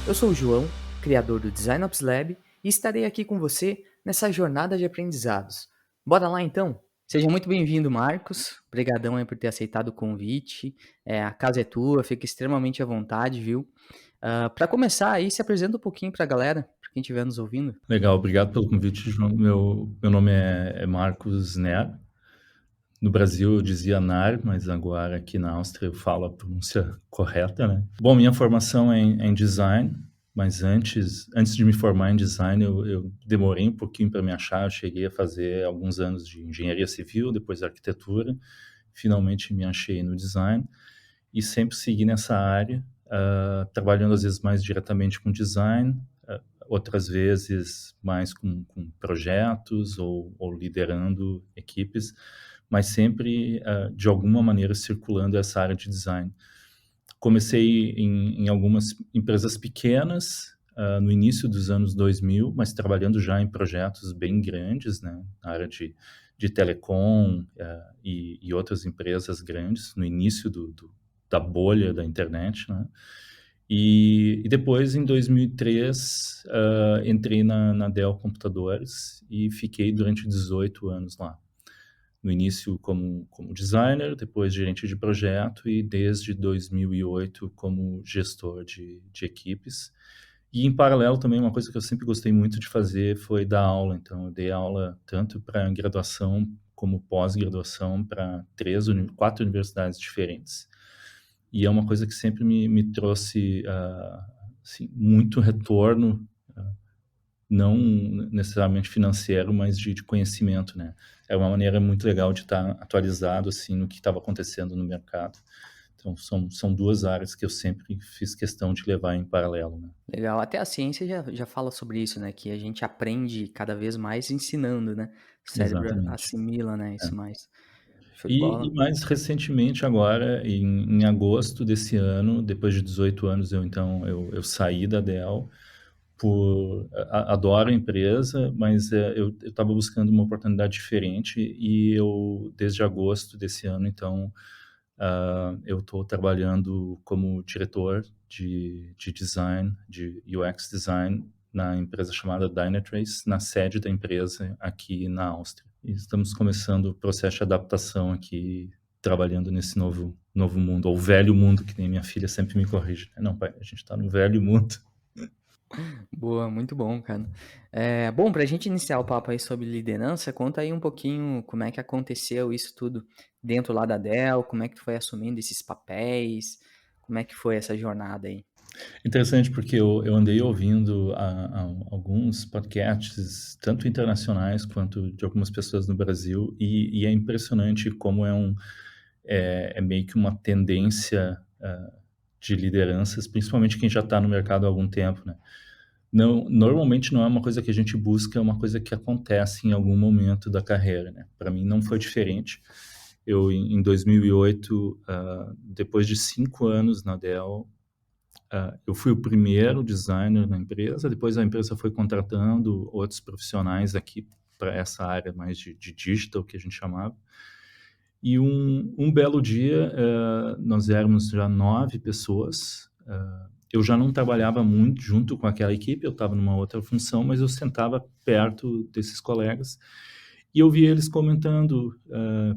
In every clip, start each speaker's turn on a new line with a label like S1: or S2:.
S1: Eu sou o João, criador do Design Ops Lab, e estarei aqui com você nessa jornada de aprendizados. Bora lá então? Seja muito bem-vindo, Marcos. Obrigadão aí por ter aceitado o convite. A casa é tua, fica extremamente à vontade, viu? Para começar aí, se apresenta um pouquinho para a galera, para quem estiver nos ouvindo.
S2: Legal, obrigado pelo convite, João. Meu nome é Marcos Ner. No Brasil eu dizia Nar, mas agora aqui na Áustria eu falo a pronúncia correta, né? Bom, minha formação é em design, mas antes de me formar em design eu demorei um pouquinho para me achar. Eu cheguei a fazer alguns anos de engenharia civil, depois arquitetura. Finalmente me achei no design e sempre segui nessa área, trabalhando às vezes mais diretamente com design, outras vezes mais com projetos ou liderando equipes, mas sempre de alguma maneira circulando essa área de design. Comecei em algumas empresas pequenas no início dos anos 2000, mas trabalhando já em projetos bem grandes, né, na área de telecom e outras empresas grandes, no início da bolha da internet, né? E depois, em 2003, entrei na Dell Computadores e fiquei durante 18 anos lá. No início como designer, depois gerente de projeto e desde 2008 como gestor de equipes. E em paralelo também uma coisa que eu sempre gostei muito de fazer foi dar aula. Então eu dei aula tanto para graduação como pós-graduação para quatro universidades diferentes. E é uma coisa que sempre me trouxe assim, muito retorno, não necessariamente financeiro, mas de conhecimento, né? É uma maneira muito legal de estar atualizado assim no que estava acontecendo no mercado. Então são duas áreas que eu sempre fiz questão de levar em paralelo, né?
S1: Legal, até a ciência já fala sobre isso, né? Que a gente aprende cada vez mais ensinando, né? O cérebro
S2: Exatamente.
S1: assimila, né?
S2: É.
S1: Isso mais. Show de
S2: E
S1: bola.
S2: mais recentemente agora, em agosto desse ano, depois de 18 anos, eu saí da Dell. Adoro a empresa, mas eu estava buscando uma oportunidade diferente e eu, desde agosto desse ano, então, eu estou trabalhando como diretor de design, de UX design, na empresa chamada Dynatrace, na sede da empresa aqui na Áustria. E estamos começando o processo de adaptação aqui, trabalhando nesse novo mundo, ou velho mundo, que nem minha filha sempre me corrige. Não, pai, a gente está no velho mundo.
S1: Boa, muito bom, cara. Bom, pra gente iniciar o papo aí sobre liderança, conta aí um pouquinho como é que aconteceu isso tudo dentro lá da Dell, como é que tu foi assumindo esses papéis, como é que foi essa jornada aí?
S2: Interessante porque eu andei ouvindo alguns podcasts, tanto internacionais quanto de algumas pessoas no Brasil, e é impressionante como é meio que uma tendência de lideranças, principalmente quem já está no mercado há algum tempo, né? Não, normalmente não é uma coisa que a gente busca, é uma coisa que acontece em algum momento da carreira, né? Para mim não foi diferente. Eu, em 2008, depois de 5 anos na Dell, eu fui o primeiro designer na empresa, depois a empresa foi contratando outros profissionais aqui para essa área mais de digital, que a gente chamava. E um belo dia, nós éramos já 9 pessoas. Eu já não trabalhava muito junto com aquela equipe, eu estava numa outra função, mas eu sentava perto desses colegas e eu vi eles comentando: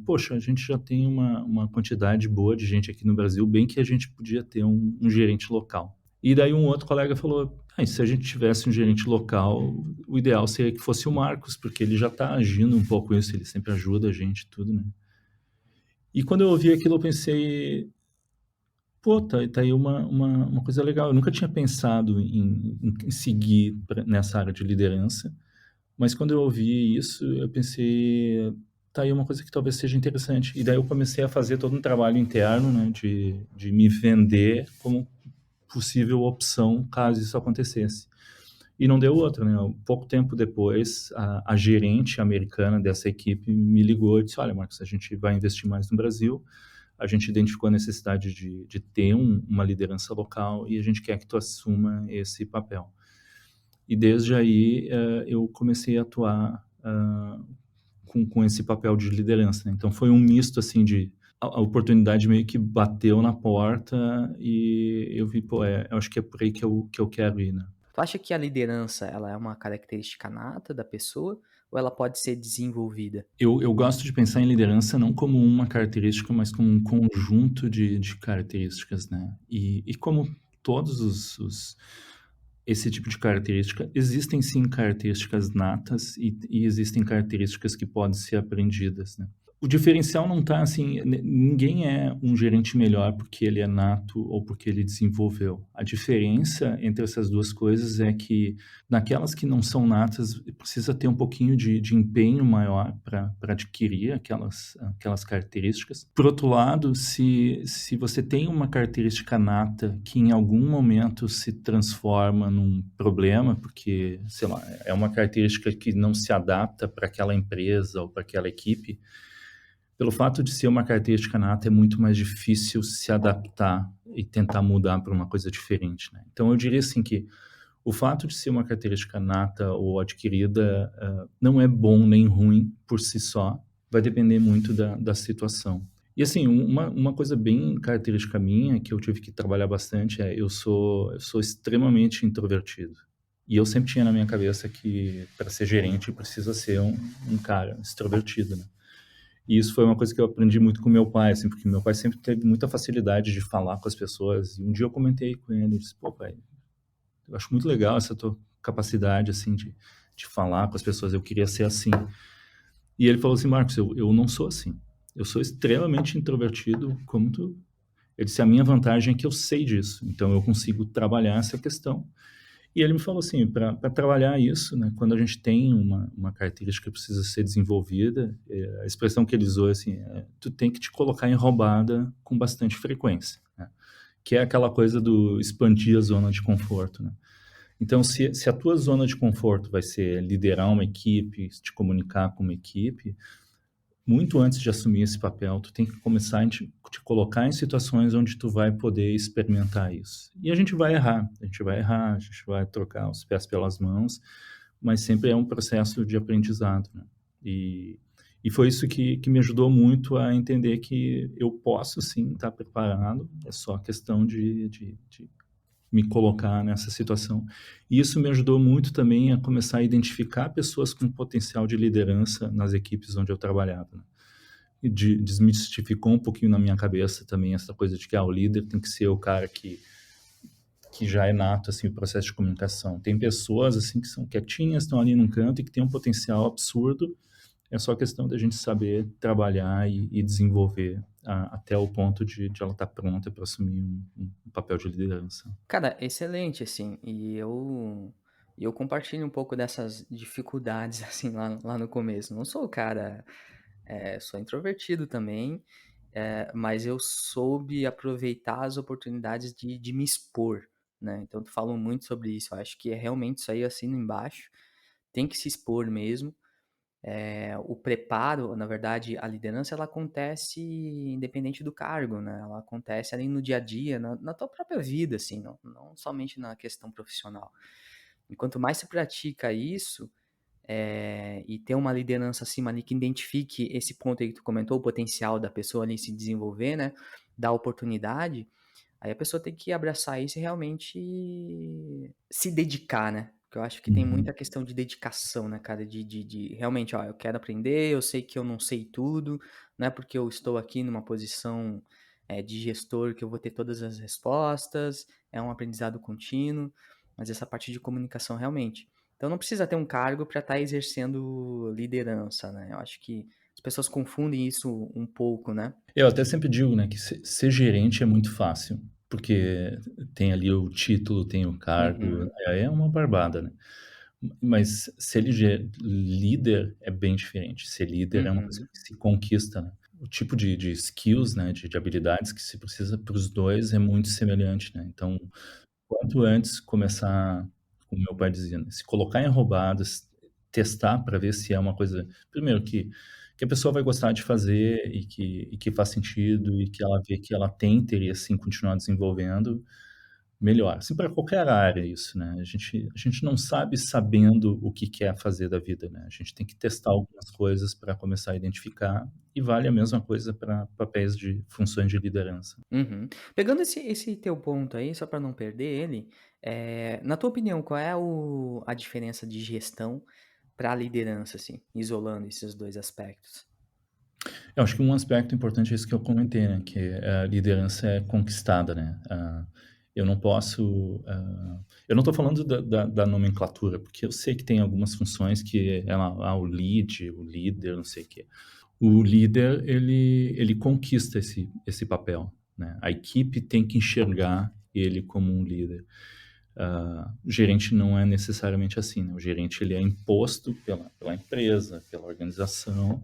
S2: poxa, a gente já tem uma quantidade boa de gente aqui no Brasil, bem que a gente podia ter um gerente local. E daí um outro colega falou: e se a gente tivesse um gerente local, o ideal seria que fosse o Marcos, porque ele já está agindo um pouco isso, ele sempre ajuda a gente, tudo, né? E quando eu ouvi aquilo, eu pensei, pô, tá aí uma coisa legal. Eu nunca tinha pensado em seguir nessa área de liderança, mas quando eu ouvi isso, eu pensei, tá aí uma coisa que talvez seja interessante. E daí eu comecei a fazer todo um trabalho interno, né, de me vender como possível opção caso isso acontecesse. E não deu outra, né? Pouco tempo depois, a gerente americana dessa equipe me ligou e disse: olha, Marcos, a gente vai investir mais no Brasil, a gente identificou a necessidade de ter uma liderança local e a gente quer que tu assuma esse papel. E desde aí eu comecei a atuar com esse papel de liderança, né? Então foi um misto assim a oportunidade meio que bateu na porta e eu vi: "Pô, eu acho que é por aí que eu quero ir", né.
S1: Tu acha que a liderança, ela é uma característica nata da pessoa ou ela pode ser desenvolvida?
S2: Eu gosto de pensar em liderança não como uma característica, mas como um conjunto de características, né. E como todos os esse tipo de característica, existem sim características natas e existem características que podem ser aprendidas, né. O diferencial não está assim, ninguém é um gerente melhor porque ele é nato ou porque ele desenvolveu. A diferença entre essas 2 coisas é que naquelas que não são natas, precisa ter um pouquinho de empenho maior para adquirir aquelas características. Por outro lado, se você tem uma característica nata que em algum momento se transforma num problema, porque, sei lá, é uma característica que não se adapta para aquela empresa ou para aquela equipe, pelo fato de ser uma característica nata, é muito mais difícil se adaptar e tentar mudar para uma coisa diferente, né. Então eu diria assim que o fato de ser uma característica nata ou adquirida, não é bom nem ruim por si só, vai depender muito da situação. E assim, uma coisa bem característica minha, que eu tive que trabalhar bastante, é eu sou extremamente introvertido. E eu sempre tinha na minha cabeça que para ser gerente precisa ser um cara extrovertido, né. E isso foi uma coisa que eu aprendi muito com meu pai, assim, porque meu pai sempre teve muita facilidade de falar com as pessoas, e um dia eu comentei com ele, eu disse: "Pô pai, eu acho muito legal essa tua capacidade, assim, de falar com as pessoas, eu queria ser assim". E ele falou assim: "Marcos, eu não sou assim. Eu sou extremamente introvertido como tu". Ele disse: "A minha vantagem é que eu sei disso, então eu consigo trabalhar essa questão". E ele me falou assim: para trabalhar isso, né, quando a gente tem uma característica que precisa ser desenvolvida, a expressão que ele usou é assim, tu tem que te colocar em roubada com bastante frequência, né, que é aquela coisa do expandir a zona de conforto, né. Então, se a tua zona de conforto vai ser liderar uma equipe, te comunicar com uma equipe, muito antes de assumir esse papel, tu tem que começar a te colocar em situações onde tu vai poder experimentar isso. E a gente vai errar, a gente vai errar, a gente vai trocar os pés pelas mãos, mas sempre é um processo de aprendizado, né. E e foi isso que me ajudou muito a entender que eu posso sim estar preparado, é só questão de me colocar nessa situação. E isso me ajudou muito também a começar a identificar pessoas com potencial de liderança nas equipes onde eu trabalhava, né. E desmistificou um pouquinho na minha cabeça também essa coisa de que, o líder tem que ser o cara que já é nato, assim, o processo de comunicação. Tem pessoas, assim, que são quietinhas, estão ali num canto e que têm um potencial absurdo, é só questão da gente saber trabalhar e desenvolver até o ponto de ela estar pronta para assumir um papel de liderança.
S1: Cara, excelente, assim, e eu compartilho um pouco dessas dificuldades, assim, lá no começo. Não sou o cara, sou introvertido também, mas eu soube aproveitar as oportunidades de me expor, né. Então tu falou muito sobre isso, eu acho que é realmente isso aí, eu assino embaixo, tem que se expor mesmo. O preparo, na verdade, a liderança ela acontece independente do cargo, né, ela acontece ali no dia a dia, na tua própria vida, assim, não somente na questão profissional. E quanto mais você pratica isso, e ter uma liderança acima ali que identifique esse ponto aí que tu comentou, o potencial da pessoa ali se desenvolver, né, dar oportunidade, aí a pessoa tem que abraçar isso e realmente se dedicar, né. Porque eu acho que tem
S2: Uhum.
S1: muita questão de dedicação, né, cara, de realmente, ó, eu quero aprender, eu sei que eu não sei tudo, não é porque eu estou aqui numa posição, de gestor que eu vou ter todas as respostas, é um aprendizado contínuo, mas essa parte de comunicação realmente. Então não precisa ter um cargo para estar exercendo liderança, né, eu acho que as pessoas confundem isso um pouco, né.
S2: Eu até sempre digo, né, que ser gerente é muito fácil, porque tem ali o título, tem o cargo,
S1: Uhum,
S2: é uma barbada, né. Mas ser líder é bem diferente. Ser líder é uma coisa
S1: uhum.
S2: que se conquista, né. O tipo de skills, né, de habilidades que se precisa para os 2 é muito semelhante, né. Então, quanto antes começar, como meu pai dizia, né, se colocar em roubadas, testar para ver se é uma coisa, primeiro que a pessoa vai gostar de fazer e que faz sentido e que ela vê que ela tem interesse em continuar desenvolvendo, melhor. Assim, para qualquer área isso, né? A gente não sabe sabendo o que quer fazer da vida, né? A gente tem que testar algumas coisas para começar a identificar, e vale a mesma coisa para papéis de funções de liderança.
S1: Uhum. Pegando esse teu ponto aí, só para não perder ele, na tua opinião, qual é a diferença de gestão para liderança, assim, isolando esses dois aspectos?
S2: Eu acho que um aspecto importante é isso que eu comentei, né, que a liderança é conquistada, né. Eu não posso, eu não estou falando da nomenclatura, porque eu sei que tem algumas funções que o lead, o líder, não sei o quê. O líder, ele conquista esse papel, né. A equipe tem que enxergar ele como um líder. O gerente não é necessariamente assim, né. O gerente, ele é imposto pela empresa, pela organização,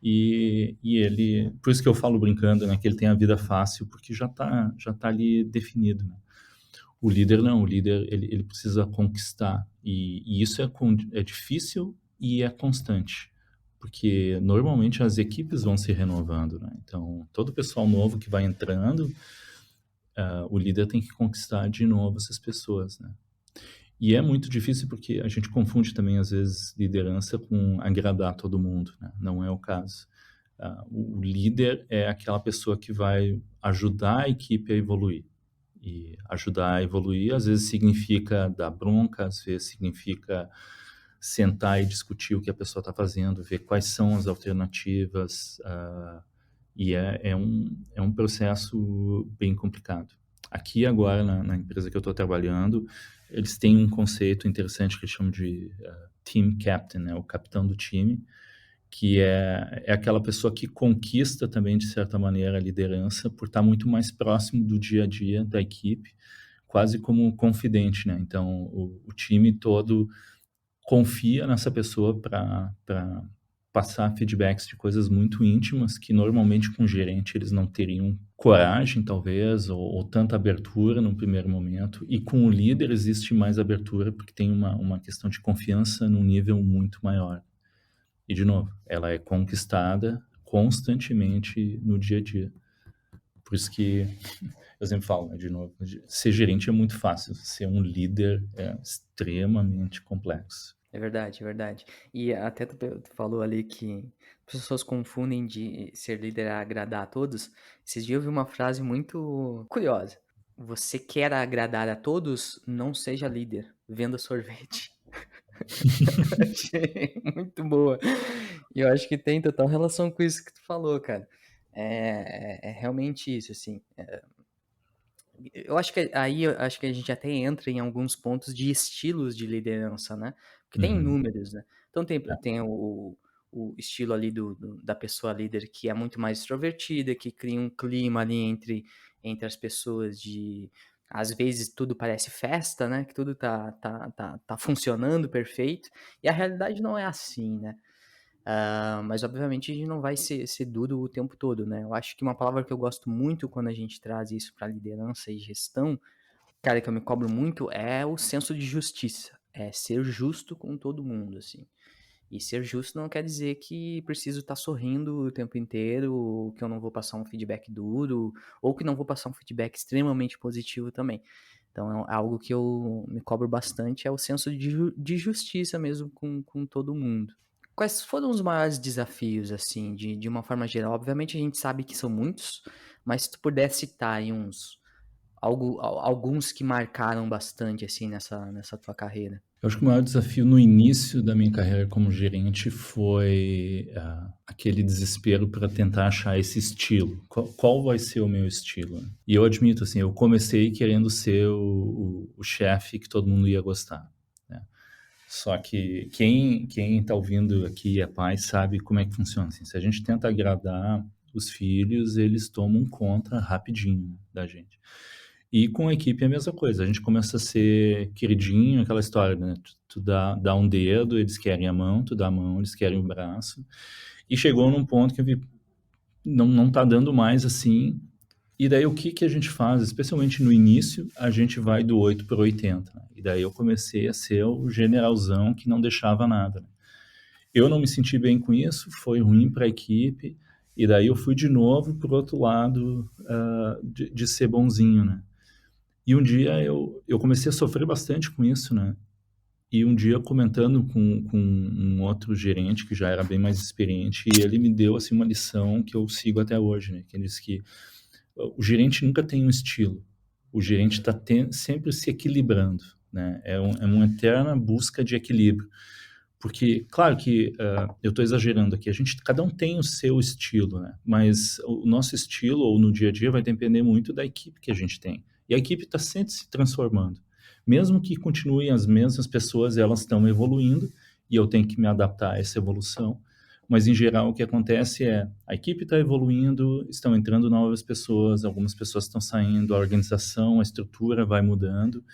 S2: e ele, por isso que eu falo brincando, né, que ele tem a vida fácil, porque já tá ali definido, né. O líder não, o líder ele precisa conquistar, e isso é difícil e é constante, porque normalmente as equipes vão se renovando, né. Então todo o pessoal novo que vai entrando, o líder tem que conquistar de novo essas pessoas, né. E é muito difícil porque a gente confunde também, às vezes, liderança com agradar todo mundo, né? Não é o caso. O líder é aquela pessoa que vai ajudar a equipe a evoluir. E ajudar a evoluir, às vezes, significa dar bronca, às vezes significa sentar e discutir o que a pessoa está fazendo, ver quais são as alternativas, e é um processo bem complicado. Aqui agora, na empresa que eu estou trabalhando, eles têm um conceito interessante que eles chamam de team captain, né, o capitão do time, que é aquela pessoa que conquista também, de certa maneira, a liderança por estar muito mais próximo do dia a dia da equipe, quase como confidente, né? Então, o time todo confia nessa pessoa para passar feedbacks de coisas muito íntimas que normalmente com o gerente eles não teriam coragem, talvez, ou tanta abertura no primeiro momento. E com o líder existe mais abertura porque tem uma questão de confiança num nível muito maior. E, de novo, ela é conquistada constantemente no dia a dia. Por isso que eu sempre falo, né, de novo, ser gerente é muito fácil, ser um líder é extremamente complexo.
S1: É verdade, é verdade. E até tu falou ali que as pessoas confundem de ser líder a agradar a todos. Esses dias eu vi uma frase muito curiosa. Você quer agradar a todos? Não seja líder. Venda sorvete. Achei muito boa. E eu acho que tem total relação com isso que tu falou, cara. É realmente isso, assim. Eu acho que aí eu acho que a gente até entra em alguns pontos de estilos de liderança, né? Porque tem
S2: Uhum.
S1: inúmeros, né? Então tem o estilo ali da pessoa líder que é muito mais extrovertida, que cria um clima ali entre as pessoas de às vezes tudo parece festa, né? Que tudo tá funcionando perfeito. E a realidade não é assim, né? Mas obviamente a gente não vai ser duro o tempo todo, né? Eu acho que uma palavra que eu gosto muito quando a gente traz isso para liderança e gestão, cara, que eu me cobro muito, é o senso de justiça. É ser justo com todo mundo, assim. E ser justo não quer dizer que preciso estar sorrindo o tempo inteiro, ou que eu não vou passar um feedback duro, ou que não vou passar um feedback extremamente positivo também. Então é algo que eu me cobro bastante, é o senso de justiça mesmo com todo mundo. Quais foram os maiores desafios, assim, de uma forma geral? Obviamente a gente sabe que são muitos, mas se tu puder citar aí alguns que marcaram bastante, assim, nessa tua carreira.
S2: Eu acho que o maior desafio no início da minha carreira como gerente foi aquele desespero para tentar achar esse estilo. Qual vai ser o meu estilo? E eu admito, assim, eu comecei querendo ser o chefe que todo mundo ia gostar, né? Só que quem está ouvindo aqui é pai sabe como é que funciona. Assim, se a gente tenta agradar os filhos, eles tomam conta rapidinho da gente. E com a equipe é a mesma coisa, a gente começa a ser queridinho, aquela história, né? Tu dá um dedo, eles querem a mão, tu dá a mão, eles querem o braço. E chegou num ponto que eu vi, não tá dando mais assim. E daí o que que a gente faz? Especialmente no início, a gente vai do 8 para 80, né? E daí eu comecei a ser o generalzão que não deixava nada, né? Eu não me senti bem com isso, foi ruim para a equipe, e daí eu fui de novo pro outro lado, de ser bonzinho, né? E um dia eu comecei a sofrer bastante com isso, né? E um dia comentando com um outro gerente que já era bem mais experiente, e ele me deu assim uma lição que eu sigo até hoje, né? Que ele disse que o gerente nunca tem um estilo. O gerente está sempre se equilibrando, né? É uma eterna busca de equilíbrio. Porque, claro que eu estou exagerando aqui, cada um tem o seu estilo, né? Mas o nosso estilo, ou no dia a dia, vai depender muito da equipe que a gente tem. E a equipe está sempre se transformando. Mesmo que continuem as mesmas pessoas, elas estão evoluindo, e eu tenho que me adaptar a essa evolução. Mas, em geral, o que acontece é a equipe está evoluindo, estão entrando novas pessoas, algumas pessoas estão saindo, a organização, a estrutura vai mudando,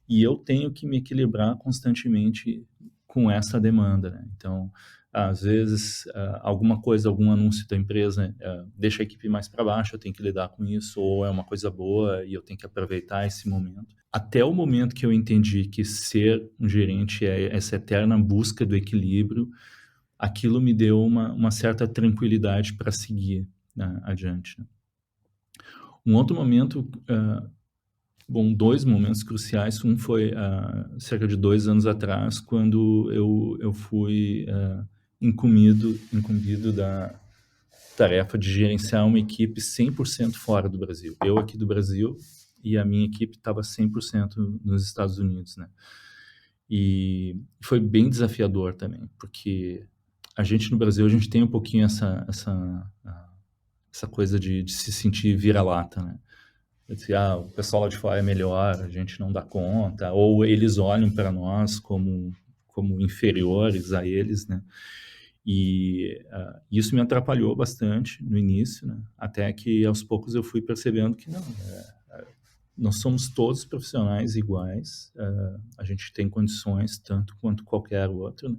S2: e eu tenho que me equilibrar constantemente com essa demanda, né? Então, às vezes, alguma coisa, algum anúncio da empresa deixa a equipe mais para baixo, eu tenho que lidar com isso, ou é uma coisa boa e eu tenho que aproveitar esse momento. Até o momento que eu entendi que ser um gerente é essa eterna busca do equilíbrio, aquilo me deu uma certa tranquilidade para seguir, né, adiante, né? Um outro momento, bom, 2 momentos cruciais. Um foi, cerca de 2 anos atrás, quando eu fui, incumbido da tarefa de gerenciar uma equipe 100% fora do Brasil. Eu aqui do Brasil e a minha equipe estava 100% nos Estados Unidos, né. E foi bem desafiador também, porque a gente no Brasil, a gente tem um pouquinho essa coisa de se sentir vira-lata, né. Eu disse: "Ah, o pessoal lá de fora é melhor, a gente não dá conta", ou eles olham para nós como inferiores a eles, né. E, isso me atrapalhou bastante no início, né, até que aos poucos eu fui percebendo que não, nós somos todos profissionais iguais, a gente tem condições tanto quanto qualquer outro, né.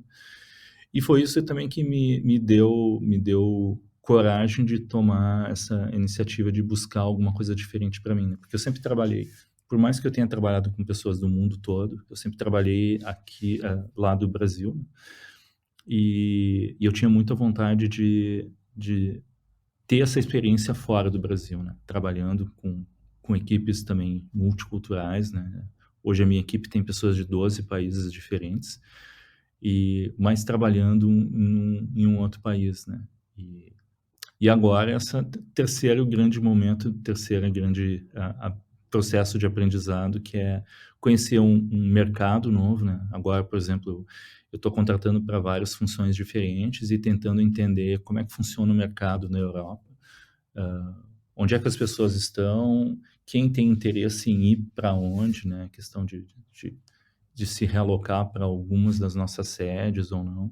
S2: E foi isso também que me deu coragem de tomar essa iniciativa de buscar alguma coisa diferente para mim, né, porque eu sempre trabalhei, por mais que eu tenha trabalhado com pessoas do mundo todo, eu sempre trabalhei aqui, lá do Brasil, né, e eu tinha muita vontade de ter essa experiência fora do Brasil, né, trabalhando com equipes também multiculturais, né. Hoje a minha equipe tem pessoas de 12 países diferentes, mas trabalhando em um outro país, né. E e agora essa terceiro grande momento, terceira grande processo de aprendizado, que é conhecer um mercado novo, né. Agora, por exemplo, eu estou contratando para várias funções diferentes e tentando entender como é que funciona o mercado na Europa, onde é que as pessoas estão, quem tem interesse em ir para onde, né, questão de de se realocar para algumas das nossas sedes ou não.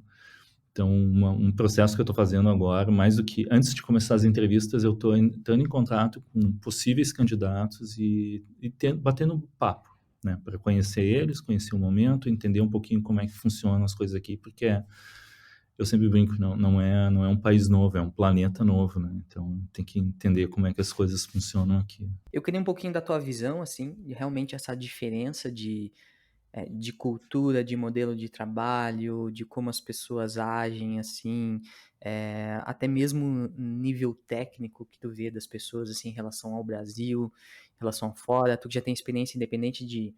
S2: Então, um processo que eu estou fazendo agora, mais do que antes de começar as entrevistas, eu estou entrando em contato com possíveis candidatos e batendo um papo, né, para conhecer eles, conhecer o momento, entender um pouquinho como é que funcionam as coisas aqui, porque eu sempre brinco, não é um país novo, é um planeta novo, né, então tem que entender como é que as coisas funcionam aqui.
S1: Eu queria um pouquinho da tua visão, assim, de realmente essa diferença de cultura, de modelo de trabalho, de como as pessoas agem, assim, até mesmo nível técnico que tu vê das pessoas, assim, em relação ao Brasil, em relação a fora. Tu que já tem experiência independente de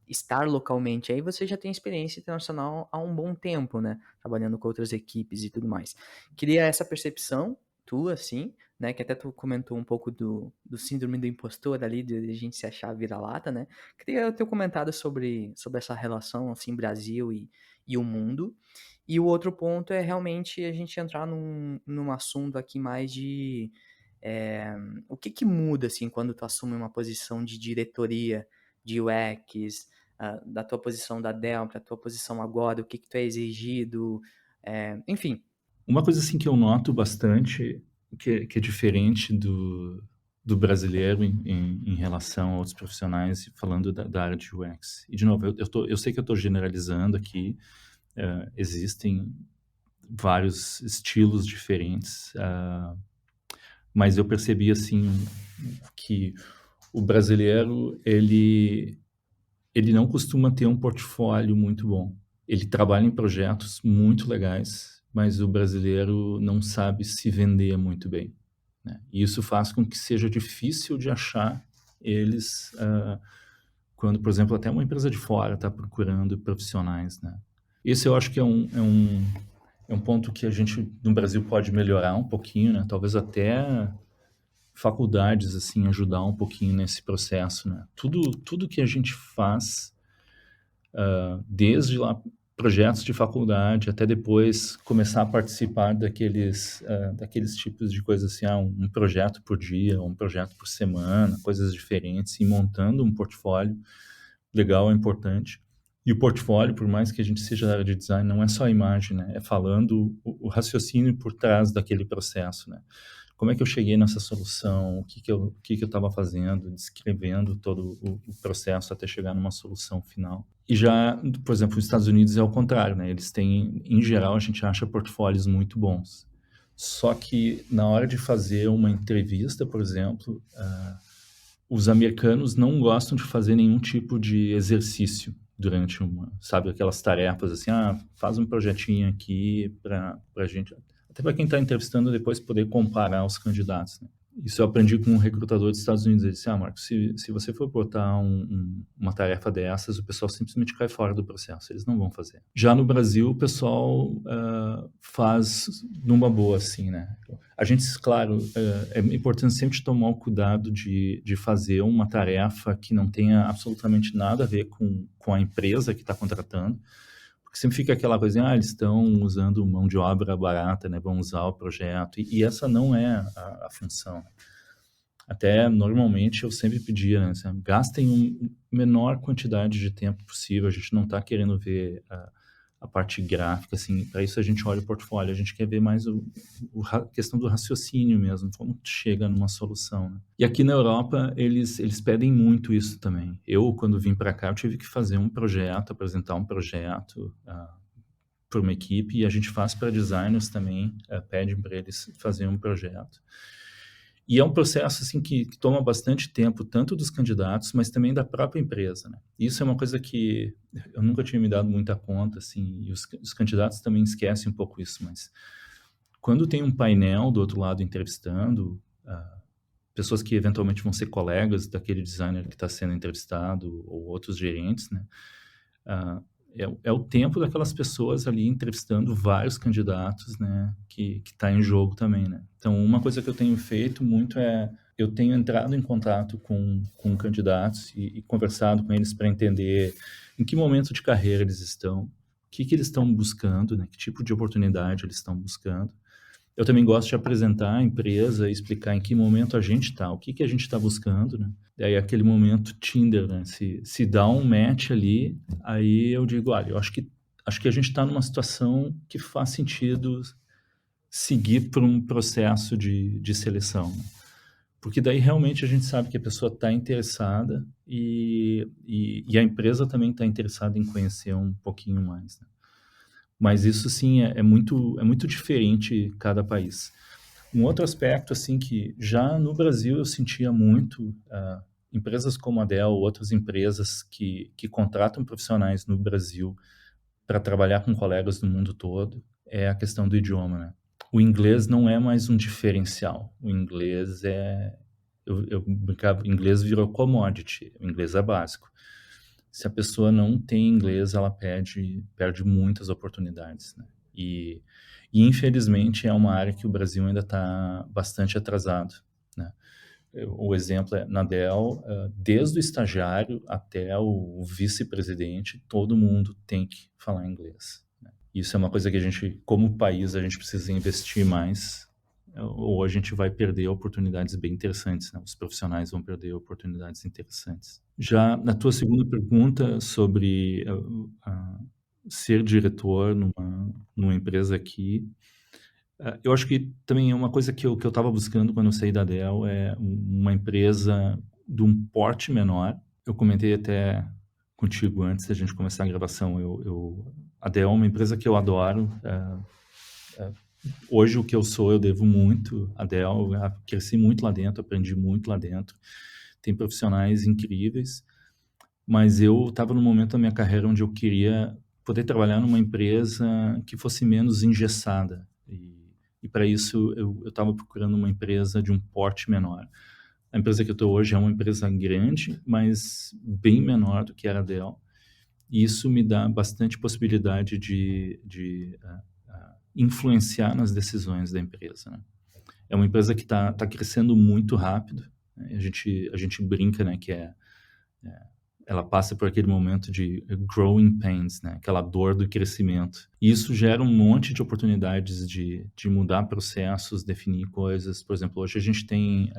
S1: estar localmente, aí você já tem experiência internacional há um bom tempo, né? Trabalhando com outras equipes e tudo mais. Queria essa percepção tua, assim, né? Que até tu comentou um pouco do síndrome do impostor ali, de a gente se achar vira-lata, né? Queria o teu comentário sobre essa relação, assim, Brasil e o mundo. E o outro ponto é realmente a gente entrar num assunto aqui mais de o que que muda, assim, quando tu assume uma posição de diretoria de UX, da tua posição da Dell para a tua posição agora, o que que tu é exigido, enfim.
S2: Uma coisa, assim, que eu noto bastante, que é diferente do brasileiro em relação a outros profissionais, falando da área de UX. E, de novo, eu sei que eu estou generalizando aqui, existem vários estilos diferentes, mas eu percebi, assim, que o brasileiro, ele não costuma ter um portfólio muito bom. Ele trabalha em projetos muito legais, mas o brasileiro não sabe se vender muito bem, né. E isso faz com que seja difícil de achar eles, quando, por exemplo, até uma empresa de fora está procurando profissionais, né? Esse eu acho que é um ponto que a gente no Brasil pode melhorar um pouquinho, né? Talvez até faculdades assim ajudar um pouquinho nesse processo, né? Tudo que a gente faz, desde lá projetos de faculdade até depois começar a participar daqueles tipos de coisas assim, um projeto por dia, um projeto por semana, coisas diferentes, e montando um portfólio legal é importante. E o portfólio, por mais que a gente seja da área de design, não é só a imagem, né? É falando o raciocínio por trás daquele processo, né? Como é que eu cheguei nessa solução? O que eu estava fazendo? Descrevendo todo o processo até chegar numa solução final. E já, por exemplo, os Estados Unidos é o contrário, né? Eles têm, em geral, a gente acha portfólios muito bons. Só que na hora de fazer uma entrevista, por exemplo, os americanos não gostam de fazer nenhum tipo de exercício durante sabe, aquelas tarefas assim, faz um projetinho aqui para gente, até para quem está entrevistando depois poder comparar os candidatos, né? Isso eu aprendi com um recrutador dos Estados Unidos. Ele disse, Marcos, se você for botar uma tarefa dessas, o pessoal simplesmente cai fora do processo, eles não vão fazer. Já no Brasil, o pessoal faz numa boa, assim, né? A gente, claro, é importante sempre tomar o cuidado de fazer uma tarefa que não tenha absolutamente nada a ver com a empresa que está contratando, porque sempre fica aquela coisa, eles estão usando mão de obra barata, né? Vão usar o projeto, e essa não é a função. Até, normalmente, eu sempre pedia, né? Assim, gastem a menor quantidade de tempo possível, a gente não está querendo ver a parte gráfica, assim, para isso a gente olha o portfólio, a gente quer ver mais a questão do raciocínio mesmo, como chega numa solução, né? E aqui na Europa, eles pedem muito isso também. Eu, quando vim para cá, eu tive que fazer um projeto, apresentar um projeto para uma equipe, e a gente faz para designers também, pedem para eles fazerem um projeto. E é um processo assim que toma bastante tempo, tanto dos candidatos, mas também da própria empresa, né? Isso é uma coisa que eu nunca tinha me dado muita conta, assim, e os candidatos também esquecem um pouco isso, mas quando tem um painel do outro lado entrevistando, pessoas que eventualmente vão ser colegas daquele designer que está sendo entrevistado, ou outros gerentes, né? É o tempo daquelas pessoas ali entrevistando vários candidatos, né, que está em jogo também, né? Então, uma coisa que eu tenho feito muito eu tenho entrado em contato com candidatos e conversado com eles para entender em que momento de carreira eles estão, o que eles estão buscando, né, que tipo de oportunidade eles estão buscando. Eu também gosto de apresentar a empresa e explicar em que momento a gente está, o que a gente está buscando, né? Daí aquele momento Tinder, né? Se dá um match ali, aí eu digo, olha, eu acho que a gente está numa situação que faz sentido seguir por um processo de seleção, né? Porque daí realmente a gente sabe que a pessoa está interessada e a empresa também está interessada em conhecer um pouquinho mais, né? Mas isso sim é muito diferente cada país. Um outro aspecto, assim, que já no Brasil eu sentia muito, empresas como a Dell, outras empresas que contratam profissionais no Brasil para trabalhar com colegas do mundo todo, é a questão do idioma, né? O inglês não é mais um diferencial. O inglês eu brincava, o inglês virou commodity, o inglês é básico. Se a pessoa não tem inglês, ela perde muitas oportunidades, né? E infelizmente é uma área que o Brasil ainda está bastante atrasado, né? O exemplo é na Dell, desde o estagiário até o vice-presidente, todo mundo tem que falar inglês, né? Isso é uma coisa que a gente, como país, a gente precisa investir mais, ou a gente vai perder oportunidades bem interessantes, né? Os profissionais vão perder oportunidades interessantes. Já na tua segunda pergunta sobre ser diretor numa empresa aqui, eu acho que também é uma coisa que eu estava buscando quando eu saí da Dell, é uma empresa de um porte menor. Eu comentei até contigo antes da gente começar a gravação, a Dell é uma empresa que eu adoro. Hoje o que eu sou eu devo muito a Dell, cresci muito lá dentro, aprendi muito lá dentro, tem profissionais incríveis, mas eu estava num momento da minha carreira onde eu queria poder trabalhar numa empresa que fosse menos engessada, e para isso eu estava procurando uma empresa de um porte menor. A empresa que eu estou hoje é uma empresa grande, mas bem menor do que era a Dell. E isso me dá bastante possibilidade de influenciar nas decisões da empresa, né? É uma empresa que está crescendo muito rápido, né? A gente brinca, né, que ela passa por aquele momento de growing pains, né, aquela dor do crescimento. E isso gera um monte de oportunidades de mudar processos, definir coisas. Por exemplo, hoje a gente tem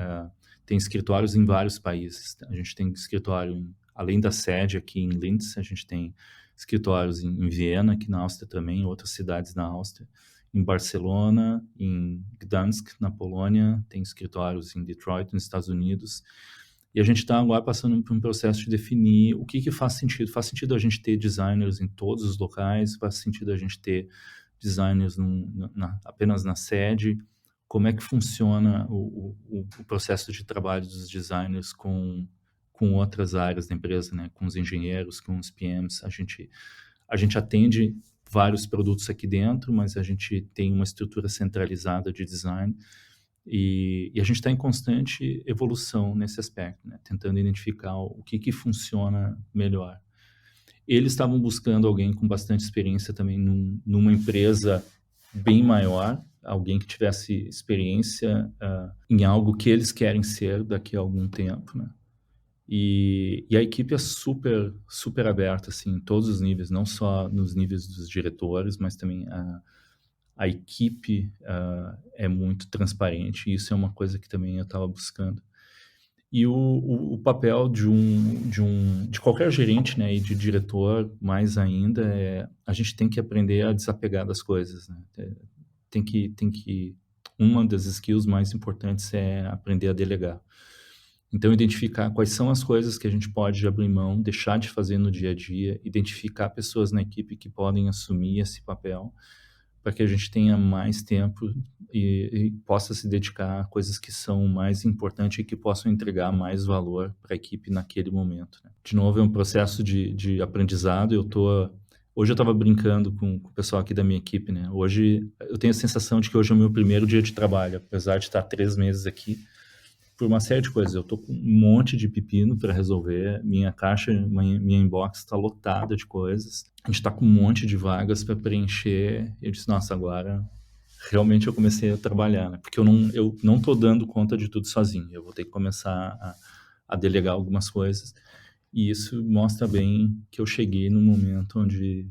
S2: escritórios em vários países. A gente tem escritório, além da sede aqui em Linz, a gente tem escritórios em Viena, aqui na Áustria também, em outras cidades na Áustria, em Barcelona, em Gdansk, na Polônia, tem escritórios em Detroit, nos Estados Unidos. E a gente está agora passando por um processo de definir o que faz sentido. Faz sentido a gente ter designers em todos os locais? Faz sentido a gente ter designers apenas na sede? Como é que funciona o processo de trabalho dos designers com outras áreas da empresa, né? Com os engenheiros, com os PMs? A gente atende vários produtos aqui dentro, mas a gente tem uma estrutura centralizada de design. E a gente está em constante evolução nesse aspecto, né? Tentando identificar o que funciona melhor. Eles estavam buscando alguém com bastante experiência também numa empresa bem maior, alguém que tivesse experiência em algo que eles querem ser daqui a algum tempo, né? E a equipe é super, super aberta, assim, em todos os níveis, não só nos níveis dos diretores, mas também a equipe é muito transparente, e isso é uma coisa que também eu estava buscando. E o papel de qualquer gerente, né, e de diretor, mais ainda, a gente tem que aprender a desapegar das coisas, né? Uma das skills mais importantes é aprender a delegar. Então, identificar quais são as coisas que a gente pode abrir mão, deixar de fazer no dia a dia, identificar pessoas na equipe que podem assumir esse papel, para que a gente tenha mais tempo e possa se dedicar a coisas que são mais importantes e que possam entregar mais valor para a equipe naquele momento, né? De novo, é um processo de aprendizado. Hoje eu estava brincando com o pessoal aqui da minha equipe, né? Hoje eu tenho a sensação de que hoje é o meu primeiro dia de trabalho, apesar de estar 3 meses aqui, por uma série de coisas. Eu tô com um monte de pepino para resolver, minha caixa, minha inbox está lotada de coisas, a gente está com um monte de vagas para preencher. Eu disse, nossa, agora realmente eu comecei a trabalhar, né? Porque eu não tô dando conta de tudo sozinho, eu vou ter que começar a delegar algumas coisas, e isso mostra bem que eu cheguei num momento onde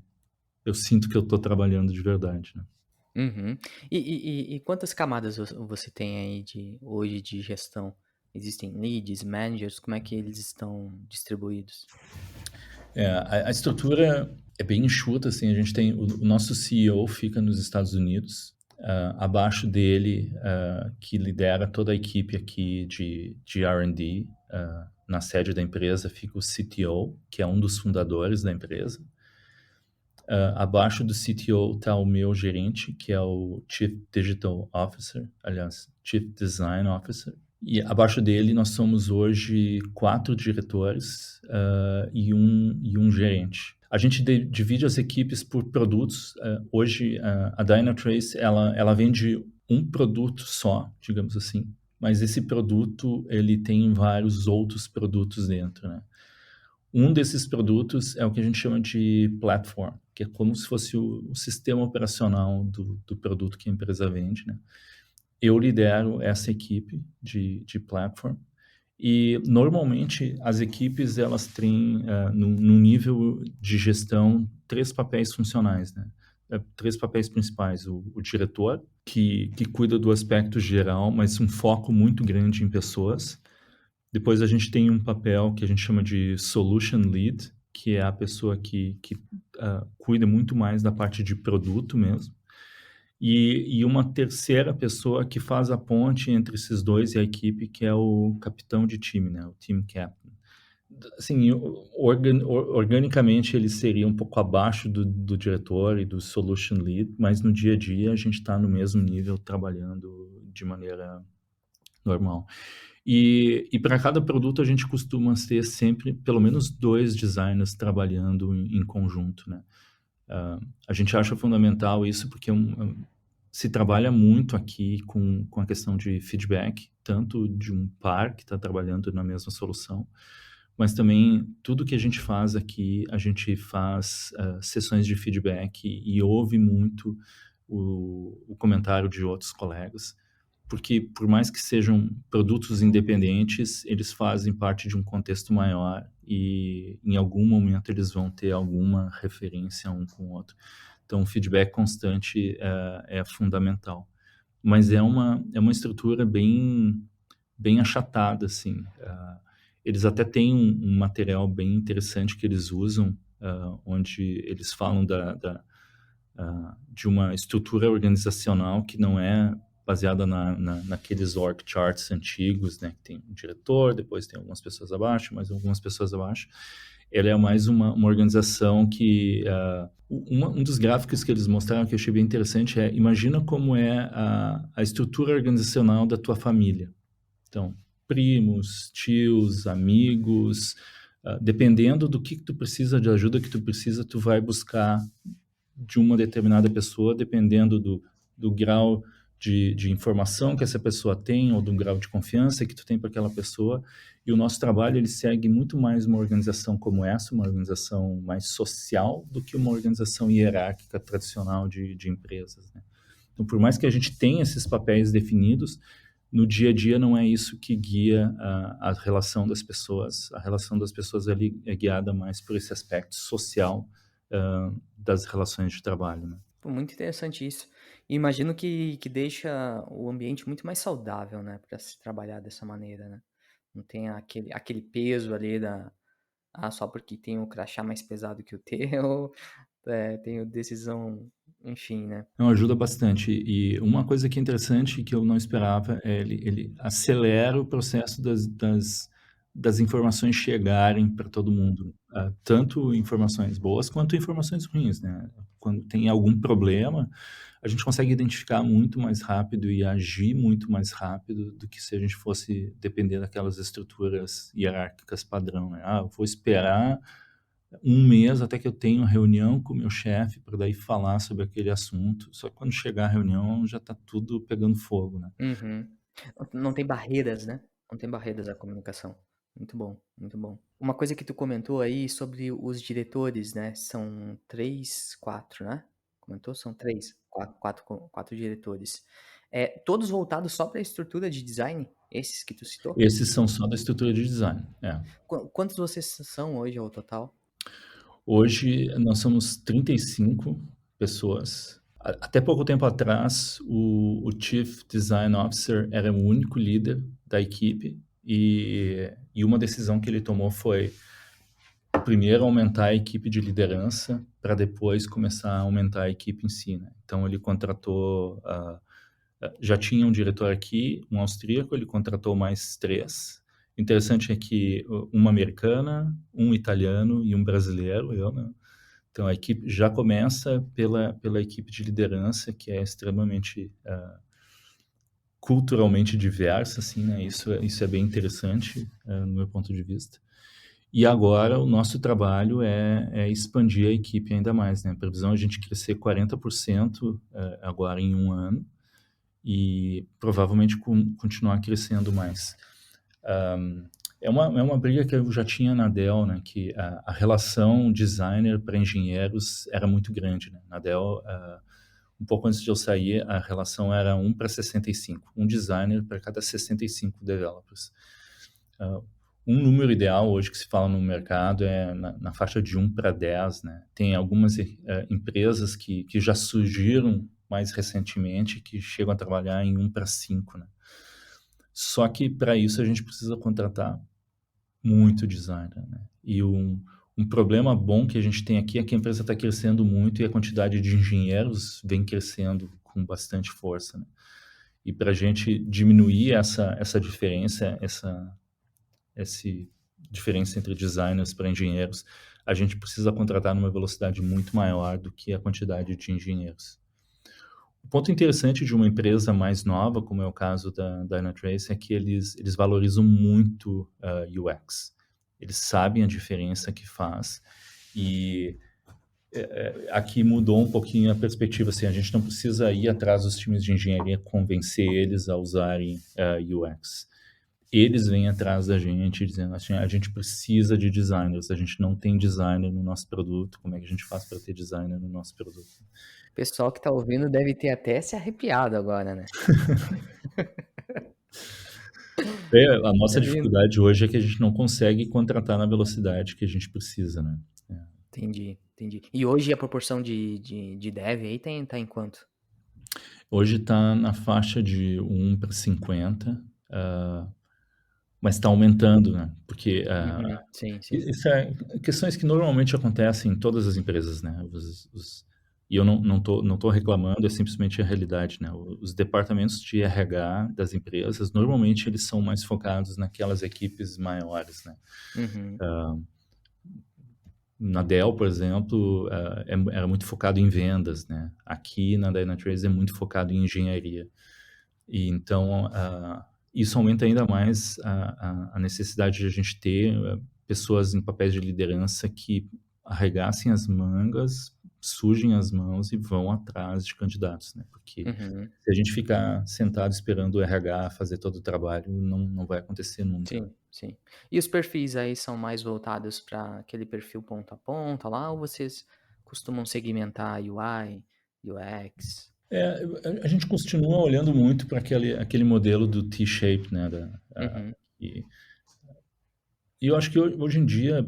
S2: eu sinto que eu tô trabalhando de verdade, né?
S1: Uhum. E quantas camadas você tem aí hoje de gestão? Existem leads, managers, como é que eles estão distribuídos?
S2: A estrutura é bem enxuta, assim, a gente tem o nosso CEO fica nos Estados Unidos, abaixo dele, que lidera toda a equipe aqui de R&D, na sede da empresa fica o CTO, que é um dos fundadores da empresa. Abaixo do CTO está o meu gerente, que é o Chief Digital Officer, aliás, Chief Design Officer. E abaixo dele nós somos hoje 4 diretores e um gerente. A gente divide as equipes por produtos. Hoje a Dynatrace ela vende um produto só, digamos assim, mas esse produto ele tem vários outros produtos dentro, né? Um desses produtos é o que a gente chama de platform, que é como se fosse o sistema operacional do produto que a empresa vende, né? Eu lidero essa equipe de platform, e normalmente as equipes elas têm no nível de gestão 3 papéis funcionais, né? 3 papéis principais: o diretor, que cuida do aspecto geral, mas um foco muito grande em pessoas. Depois a gente tem um papel que a gente chama de Solution Lead, que é a pessoa que cuida muito mais da parte de produto mesmo. E uma terceira pessoa que faz a ponte entre esses dois e a equipe, que é o capitão de time, né? O team captain. Assim, organicamente ele seria um pouco abaixo do diretor e do Solution Lead, mas no dia a dia a gente está no mesmo nível, trabalhando de maneira normal. E para cada produto a gente costuma ter sempre pelo menos 2 designers trabalhando em conjunto, né? A gente acha fundamental isso porque se trabalha muito aqui com a questão de feedback, tanto de um par que está trabalhando na mesma solução, mas também tudo que a gente faz aqui, a gente faz sessões de feedback e ouve muito o comentário de outros colegas, porque por mais que sejam produtos independentes, eles fazem parte de um contexto maior e em algum momento eles vão ter alguma referência um com o outro. Então, o feedback constante é fundamental. Mas é uma estrutura bem achatada, assim. Eles até têm um material bem interessante que eles usam, onde eles falam de uma estrutura organizacional que não é baseada naqueles org charts antigos, né? Que tem um diretor, depois tem algumas pessoas abaixo, mais algumas pessoas abaixo. Ela é mais uma organização que... um dos gráficos que eles mostraram que eu achei bem interessante é: imagina como é a estrutura organizacional da tua família. Então, primos, tios, amigos, dependendo do que tu precisa, de ajuda que tu precisa, tu vai buscar de uma determinada pessoa, dependendo do grau de informação que essa pessoa tem ou do grau de confiança que tu tem para aquela pessoa. E o nosso trabalho, ele segue muito mais uma organização como essa, uma organização mais social do que uma organização hierárquica tradicional de empresas, né? Então, por mais que a gente tenha esses papéis definidos, no dia a dia não é isso que guia a relação das pessoas. A relação das pessoas ali é guiada mais por esse aspecto social das relações de trabalho, né?
S1: Pô, muito interessante isso. E imagino que deixa o ambiente muito mais saudável, né, para se trabalhar dessa maneira, né? Não tem aquele peso ali só porque tem o crachá mais pesado que o teu, tenho decisão, enfim, né?
S2: Não, ajuda bastante. E uma coisa que é interessante que eu não esperava é ele acelera o processo das informações chegarem para todo mundo, tanto informações boas quanto informações ruins, né? Quando tem algum problema, a gente consegue identificar muito mais rápido e agir muito mais rápido do que se a gente fosse depender daquelas estruturas hierárquicas padrão, né? Eu vou esperar um mês até que eu tenho reunião com o meu chefe para daí falar sobre aquele assunto. Só que quando chegar a reunião já está tudo pegando fogo, né?
S1: Uhum. Não tem barreiras, né? Não tem barreiras à comunicação. Muito bom, muito bom. Uma coisa que tu comentou aí sobre os diretores, né? São três, quatro, né? Comentou? São três, quatro diretores. Todos voltados só para a estrutura de design? Esses que tu citou?
S2: Esses são só da estrutura de design.
S1: Quantos vocês são hoje ao total?
S2: Hoje nós somos 35 pessoas. Até pouco tempo atrás, o Chief Design Officer era o único líder da equipe e uma decisão que ele tomou foi primeiro aumentar a equipe de liderança para depois começar a aumentar a equipe em si, né? Então ele contratou, já tinha um diretor aqui, um austríaco, ele contratou mais 3. Interessante é que uma americana, um italiano e um brasileiro, eu, né? Então a equipe já começa pela equipe de liderança, que é extremamente culturalmente diversa, assim, né? Isso é bem interessante, no meu ponto de vista. E agora o nosso trabalho é expandir a equipe ainda mais, né? A previsão é a gente crescer 40% agora em um ano e provavelmente continuar crescendo mais. É uma briga que eu já tinha na Dell, né? Que a relação designer para engenheiros era muito grande, né? Na Dell, um pouco antes de eu sair, a relação era 1 para 65, um designer para cada 65 developers. Um número ideal hoje que se fala no mercado é na faixa de 1 para 10, né? Tem algumas empresas que já surgiram mais recentemente que chegam a trabalhar em 1 para 5, né? Só que para isso a gente precisa contratar muito designer, né? E um problema bom que a gente tem aqui é que a empresa está crescendo muito e a quantidade de engenheiros vem crescendo com bastante força, né? E para a gente diminuir essa diferença, essa diferença entre designers para engenheiros, a gente precisa contratar numa velocidade muito maior do que a quantidade de engenheiros. O ponto interessante de uma empresa mais nova, como é o caso da Dynatrace, é que eles valorizam muito UX. Eles sabem a diferença que faz e aqui mudou um pouquinho a perspectiva, assim, a gente não precisa ir atrás dos times de engenharia, convencer eles a usarem UX. Eles vêm atrás da gente dizendo assim, a gente precisa de designers, a gente não tem designer no nosso produto, como é que a gente faz para ter designer no nosso produto?
S1: O pessoal que tá ouvindo deve ter até se arrepiado agora, né?
S2: A nossa
S1: Tá vendo?
S2: dificuldade hoje é que a gente não consegue contratar na velocidade que a gente precisa, né?
S1: Entendi, entendi. E hoje a proporção de dev aí tá em quanto?
S2: Hoje está na faixa de 1 para 50, mas está aumentando, né? Porque
S1: Uhum, sim, sim.
S2: isso é questões que normalmente acontecem em todas as empresas, né? E eu não tô reclamando, é simplesmente a realidade, né? Os departamentos de RH das empresas, normalmente eles são mais focados naquelas equipes maiores, né?
S1: Uhum,
S2: Na Dell, por exemplo, era muito focado em vendas, né? Aqui na Dynatrace é muito focado em engenharia. E então, isso aumenta ainda mais a necessidade de a gente ter pessoas em papéis de liderança que arregassem as mangas, sujem as mãos e vão atrás de candidatos, né? Porque
S1: uhum.
S2: se a gente ficar sentado esperando o RH fazer todo o trabalho, não vai acontecer nunca.
S1: Sim, sim. E os perfis aí são mais voltados para aquele perfil ponta a ponta lá, ou vocês costumam segmentar UI, UX?
S2: É, a gente continua olhando muito para aquele modelo do T-shape, né?
S1: Uhum,
S2: E, e eu acho que hoje em dia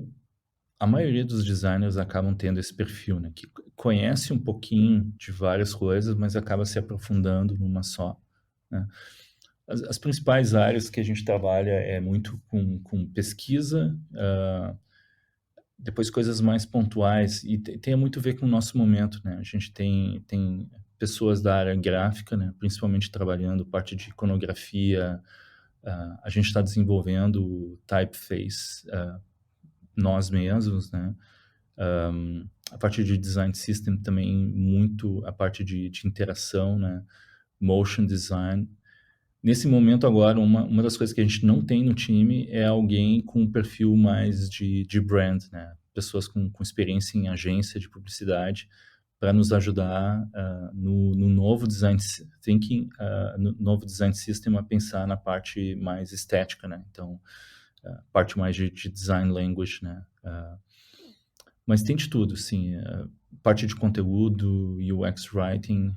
S2: a maioria dos designers acabam tendo esse perfil, né? Que conhece um pouquinho de várias coisas, mas acaba se aprofundando numa só, né? As principais áreas que a gente trabalha é muito com pesquisa, depois coisas mais pontuais, e tem muito a ver com o nosso momento, né? A gente tem pessoas da área gráfica, né? Principalmente trabalhando parte de iconografia, a gente está desenvolvendo o typeface nós mesmos, né? A parte de design system também, muito a parte de interação, né? Motion design. Nesse momento agora, uma das coisas que a gente não tem no time é alguém com um perfil mais de brand, né? Pessoas com experiência em agência de publicidade para nos ajudar no novo design thinking, no novo design system a pensar na parte mais estética, né? Então, parte mais de design language, né? Mas tem de tudo, assim, parte de conteúdo, UX writing,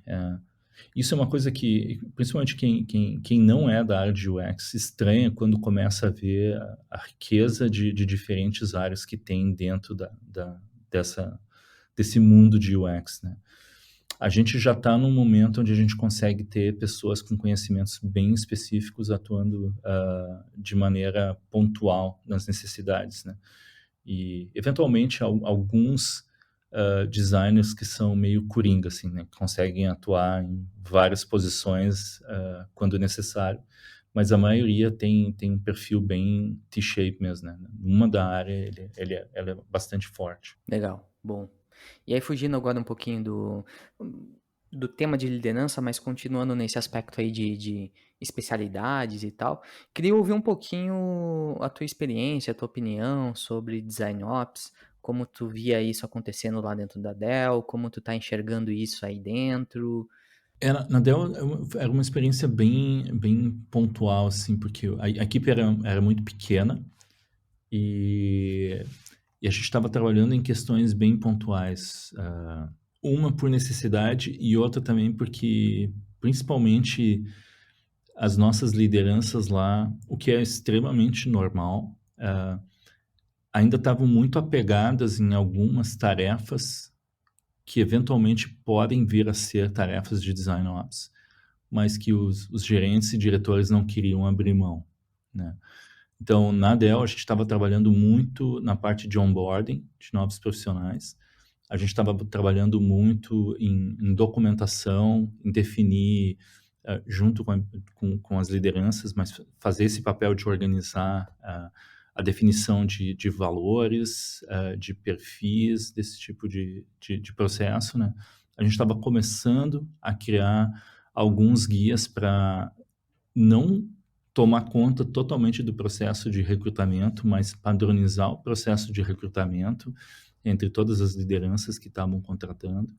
S2: isso é uma coisa que, principalmente quem não é da área de UX, estranha quando começa a ver a riqueza de diferentes áreas que tem dentro desse mundo de UX, né? A gente já está num momento onde a gente consegue ter pessoas com conhecimentos bem específicos atuando de maneira pontual nas necessidades, né? E, eventualmente, alguns designers que são meio coringa, assim, né? Que conseguem atuar em várias posições quando necessário, mas a maioria tem um perfil bem T-shape mesmo, né? Uma da área, ela é bastante forte.
S1: legal, bom. E aí fugindo agora um pouquinho do tema de liderança, mas continuando nesse aspecto aí de especialidades e tal, queria ouvir um pouquinho a tua experiência, a tua opinião sobre Design Ops, como tu via isso acontecendo lá dentro da Dell, como tu tá enxergando isso aí dentro.
S2: Na Dell era uma experiência bem pontual, assim, porque a equipe era muito pequena e, e a gente estava trabalhando em questões bem pontuais. Uma por necessidade e outra também porque, principalmente, as nossas lideranças lá, o que é extremamente normal, ainda estavam muito apegadas em algumas tarefas que eventualmente podem vir a ser tarefas de design ops, mas que os gerentes e diretores não queriam abrir mão, né? Então, na Dell, a gente estava trabalhando muito na parte de onboarding de novos profissionais. A gente estava trabalhando muito em documentação, em definir, junto com as lideranças, mas fazer esse papel de organizar a definição de valores, de perfis, desse tipo de processo, né? A gente estava começando a criar alguns guias para não tomar conta totalmente do processo de recrutamento, mas padronizar o processo de recrutamento, entre todas as lideranças que estavam contratando.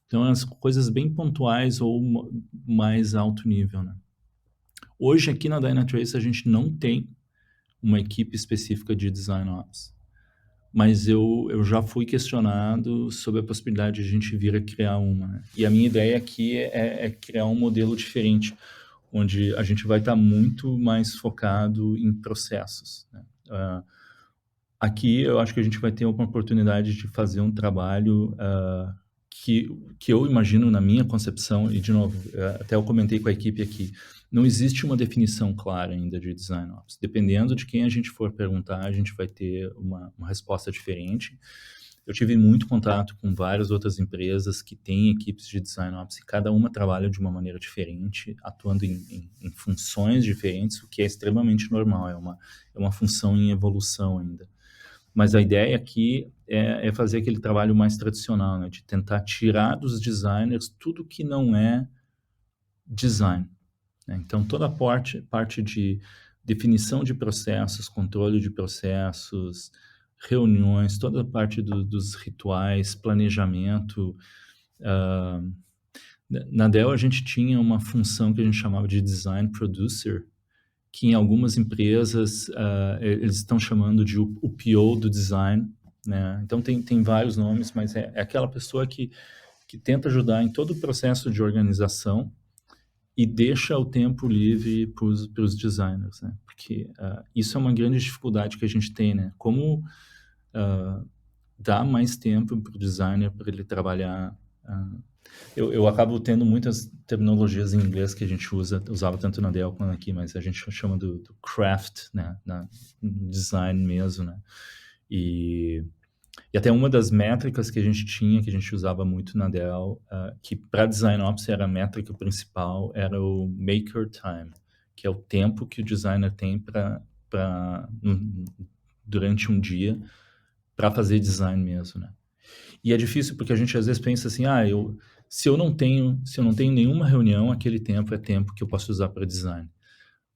S2: Então, as coisas bem pontuais ou mais alto nível, né? Hoje, aqui na Dynatrace, a gente não tem uma equipe específica de Design Ops, mas eu já fui questionado sobre a possibilidade de a gente vir a criar uma, né? E a minha ideia aqui é criar um modelo diferente, onde a gente vai estar muito mais focado em processos, né? Aqui eu acho que a gente vai ter uma oportunidade de fazer um trabalho que, que eu imagino na minha concepção, e de novo, até eu comentei com a equipe aqui, não existe uma definição clara ainda de Design Ops. Dependendo de quem a gente for perguntar, a gente vai ter uma resposta diferente. Eu tive muito contato com várias outras empresas que têm equipes de Design Ops e cada uma trabalha de uma maneira diferente, atuando em funções diferentes, o que é extremamente normal, é uma função em evolução ainda. Mas a ideia aqui é fazer aquele trabalho mais tradicional, né? De tentar tirar dos designers tudo que não é design, né? Então, toda a parte de definição de processos, controle de processos, reuniões, toda a parte dos rituais, planejamento. Na Dell, a gente tinha uma função que a gente chamava de Design Producer, que em algumas empresas eles estão chamando de o PO do design, né? Então tem vários nomes, mas é aquela pessoa que tenta ajudar em todo o processo de organização e deixa o tempo livre para os designers, né? Porque isso é uma grande dificuldade que a gente tem, né? Como dar mais tempo para o designer para ele trabalhar. Eu acabo tendo muitas terminologias em inglês que a gente usava tanto na Dell quanto aqui, mas a gente chama do craft, né? No design mesmo, né? E até uma das métricas que a gente tinha, que a gente usava muito na Dell, que para Design Ops era a métrica principal, era o Maker Time, que é o tempo que o designer tem durante um dia para fazer design mesmo, né? E é difícil porque a gente às vezes pensa assim, se eu não tenho nenhuma reunião, aquele tempo é tempo que eu posso usar para design.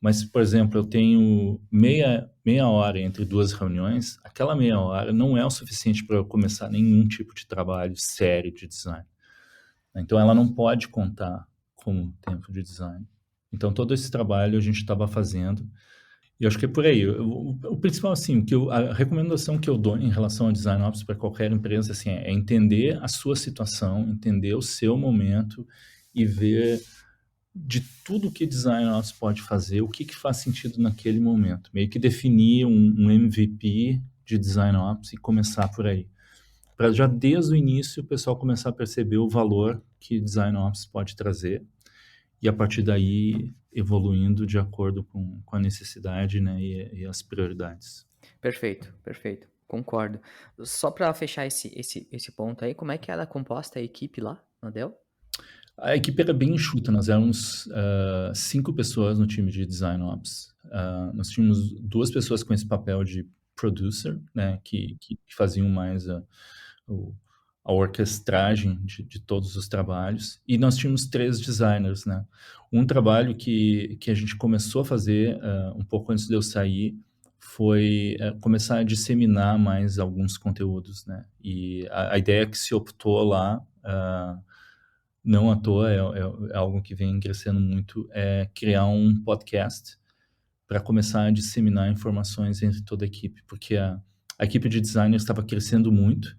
S2: Mas, por exemplo, eu tenho meia hora entre duas reuniões, aquela meia hora não é o suficiente para eu começar nenhum tipo de trabalho sério de design. Então, ela não pode contar como tempo de design. Então, todo esse trabalho a gente estava fazendo. E eu acho que é por aí. O principal, assim, a recomendação que eu dou em relação ao Design Ops para qualquer empresa, assim, é entender a sua situação, entender o seu momento e ver de tudo que Design Ops pode fazer, o que faz sentido naquele momento. Meio que definir um MVP de Design Ops e começar por aí. Para já desde o início o pessoal começar a perceber o valor que Design Ops pode trazer e a partir daí evoluindo de acordo com a necessidade, né, e as prioridades.
S1: Perfeito, perfeito. Concordo. Só para fechar esse ponto aí, como é que era composta a equipe lá na Dell?
S2: A equipe era bem enxuta, nós éramos 5 pessoas no time de Design Ops. Nós tínhamos 2 pessoas com esse papel de producer, né, que faziam mais o- a orquestragem de todos os trabalhos, e nós tínhamos 3 designers, né. Um trabalho que a gente começou a fazer um pouco antes de eu sair foi começar a disseminar mais alguns conteúdos, né. E a ideia que se optou lá, não à toa, é algo que vem crescendo muito, é criar um podcast para começar a disseminar informações entre toda a equipe, porque a equipe de designers estava crescendo muito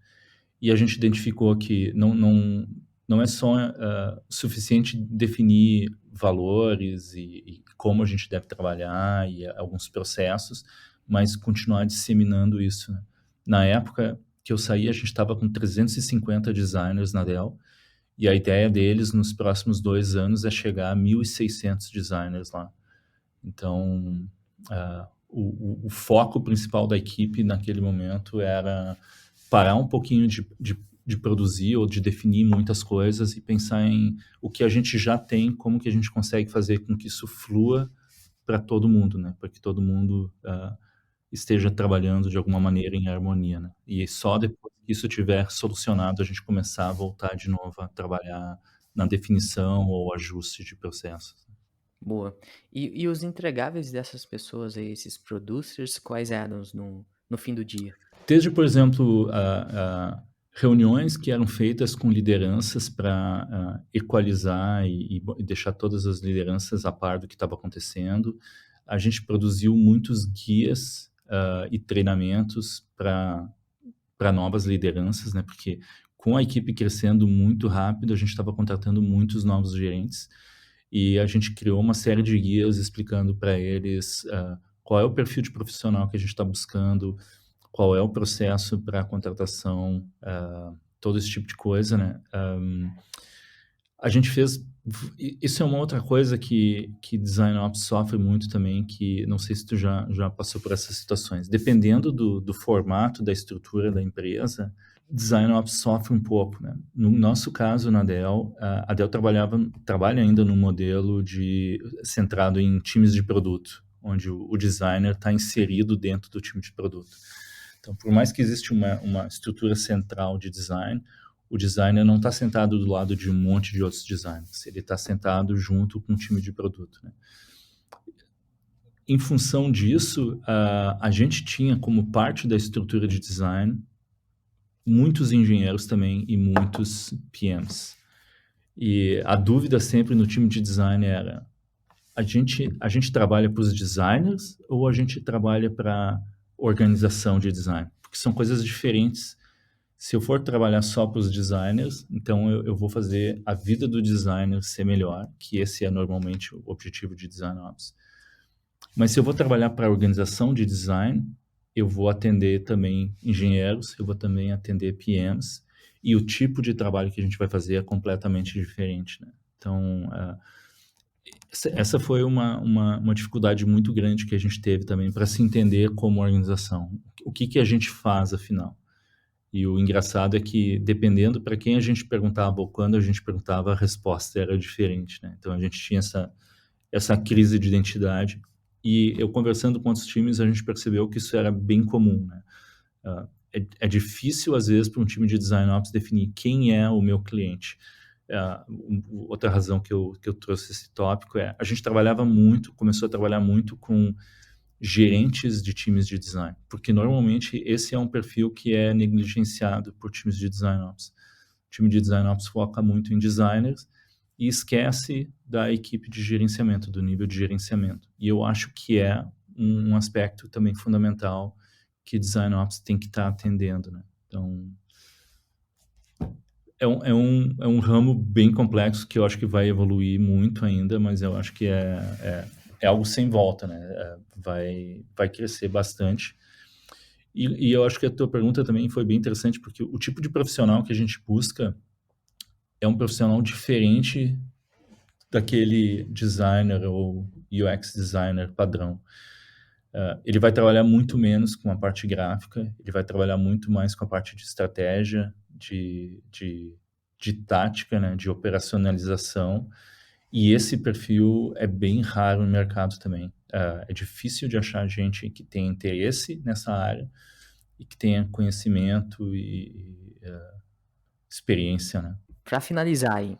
S2: e a gente identificou que não é só suficiente definir valores e como a gente deve trabalhar e alguns processos, mas continuar disseminando isso, né? Na época que eu saí, a gente estava com 350 designers na Dell, e a ideia deles nos próximos 2 anos é chegar a 1.600 designers lá. Então, o foco principal da equipe naquele momento era parar um pouquinho de produzir ou de definir muitas coisas e pensar em o que a gente já tem, como que a gente consegue fazer com que isso flua para todo mundo, né? Para que todo mundo esteja trabalhando de alguma maneira em harmonia, né? E só depois que isso tiver solucionado, a gente começar a voltar de novo a trabalhar na definição ou ajuste de processos.
S1: Boa. E os entregáveis dessas pessoas aí, esses producers, quais eram no fim do dia?
S2: Desde, por exemplo, reuniões que eram feitas com lideranças para equalizar e deixar todas as lideranças a par do que estava acontecendo. A gente produziu muitos guias e treinamentos para novas lideranças, né? Porque com a equipe crescendo muito rápido, a gente estava contratando muitos novos gerentes e a gente criou uma série de guias explicando para eles qual é o perfil de profissional que a gente está buscando, qual é o processo para a contratação, todo esse tipo de coisa, né? A gente fez. Isso é uma outra coisa que Design Ops sofre muito também, que não sei se tu já passou por essas situações. Dependendo do formato, da estrutura da empresa, Design Ops sofre um pouco, né? No nosso caso, na Dell, a Dell trabalha ainda num modelo centrado em times de produto, onde o designer está inserido dentro do time de produto. Então, por mais que exista uma estrutura central de design, o designer não está sentado do lado de um monte de outros designers, ele está sentado junto com o time de produto, né? Em função disso, a gente tinha como parte da estrutura de design muitos engenheiros também e muitos PMs. E a dúvida sempre no time de design era: a gente trabalha para os designers ou a gente trabalha para organização de design? Porque são coisas diferentes. Se eu for trabalhar só para os designers, então eu vou fazer a vida do designer ser melhor, que esse é normalmente o objetivo de Design Ops. Mas se eu vou trabalhar para a organização de design, eu vou atender também engenheiros, eu vou também atender PMs, e o tipo de trabalho que a gente vai fazer é completamente diferente, né? Então, essa foi uma dificuldade muito grande que a gente teve também para se entender como organização. O que a gente faz, afinal? E o engraçado é que, dependendo para quem a gente perguntava ou quando a gente perguntava, a resposta era diferente, né? Então, a gente tinha essa crise de identidade. E eu conversando com outros times, a gente percebeu que isso era bem comum, né? É difícil, às vezes, para um time de Design Ops definir quem é o meu cliente. Outra razão que eu trouxe esse tópico é: a gente começou a trabalhar muito com gerentes de times de design, porque normalmente esse é um perfil que é negligenciado por times de Design Ops. O time de Design Ops foca muito em designers e esquece da equipe de gerenciamento, do nível de gerenciamento. E eu acho que é um aspecto também fundamental que Design Ops tem que estar atendendo, né? Então, é um ramo bem complexo que eu acho que vai evoluir muito ainda, mas eu acho que é algo sem volta, né? Vai crescer bastante. E eu acho que a tua pergunta também foi bem interessante, porque o tipo de profissional que a gente busca é um profissional diferente daquele designer ou UX designer padrão. Ele vai trabalhar muito menos com a parte gráfica, ele vai trabalhar muito mais com a parte de estratégia, de tática, né, de operacionalização, e esse perfil é bem raro no mercado também. É difícil de achar gente que tenha interesse nessa área e que tenha conhecimento e experiência, né?
S1: Para finalizar aí,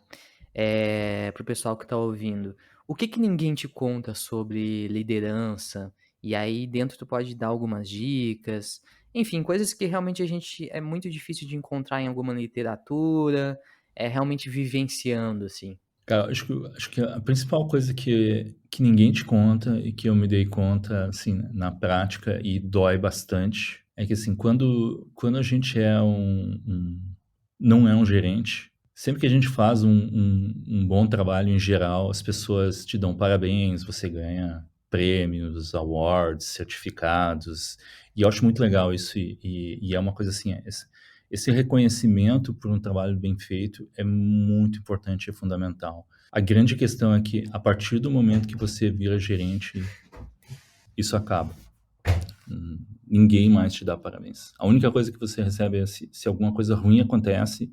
S1: para o pessoal que está ouvindo, o que ninguém te conta sobre liderança? E aí dentro tu pode dar algumas dicas, enfim, coisas que realmente a gente é muito difícil de encontrar em alguma literatura, é realmente vivenciando, assim.
S2: Cara, acho que a principal coisa que ninguém te conta e que eu me dei conta, assim, na prática e dói bastante, é que, assim, quando a gente não é um gerente, sempre que a gente faz um bom trabalho em geral, as pessoas te dão parabéns, você ganha prêmios, awards, certificados, e eu acho muito legal isso, e é uma coisa assim, esse reconhecimento por um trabalho bem feito é muito importante, é fundamental. A grande questão é que, a partir do momento que você vira gerente, isso acaba. Ninguém mais te dá parabéns. A única coisa que você recebe é se alguma coisa ruim acontece,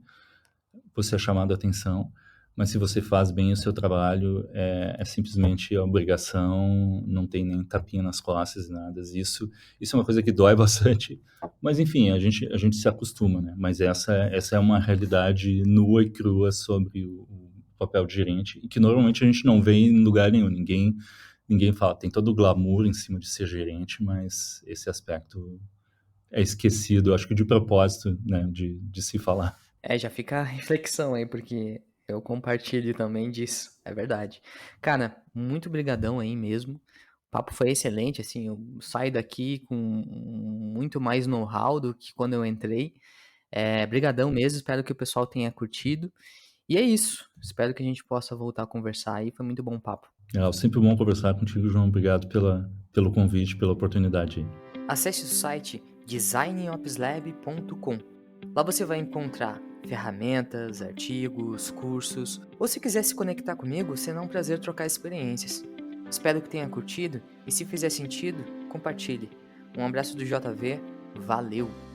S2: você é chamado a atenção, mas se você faz bem o seu trabalho, é simplesmente a obrigação, não tem nem tapinha nas costas, nada. Isso é uma coisa que dói bastante, mas enfim, a gente se acostuma, né? Mas essa é uma realidade nua e crua sobre o papel de gerente, e que normalmente a gente não vê em lugar nenhum. Ninguém fala, tem todo o glamour em cima de ser gerente, mas esse aspecto é esquecido, acho que de propósito, né, de se falar.
S1: Já fica a reflexão aí, porque eu compartilho também disso, é verdade. Cara, muito brigadão aí mesmo. O papo foi excelente, assim, eu saio daqui com muito mais know-how do que quando eu entrei. Brigadão mesmo, espero que o pessoal tenha curtido. E é isso, espero que a gente possa voltar a conversar aí, foi muito bom o papo.
S2: É sempre bom conversar contigo, João. Obrigado pelo convite, pela oportunidade.
S1: Acesse o site designopslab.com. Lá você vai encontrar ferramentas, artigos, cursos, ou se quiser se conectar comigo, será um prazer trocar experiências. Espero que tenha curtido e se fizer sentido, compartilhe. Um abraço do JV, valeu!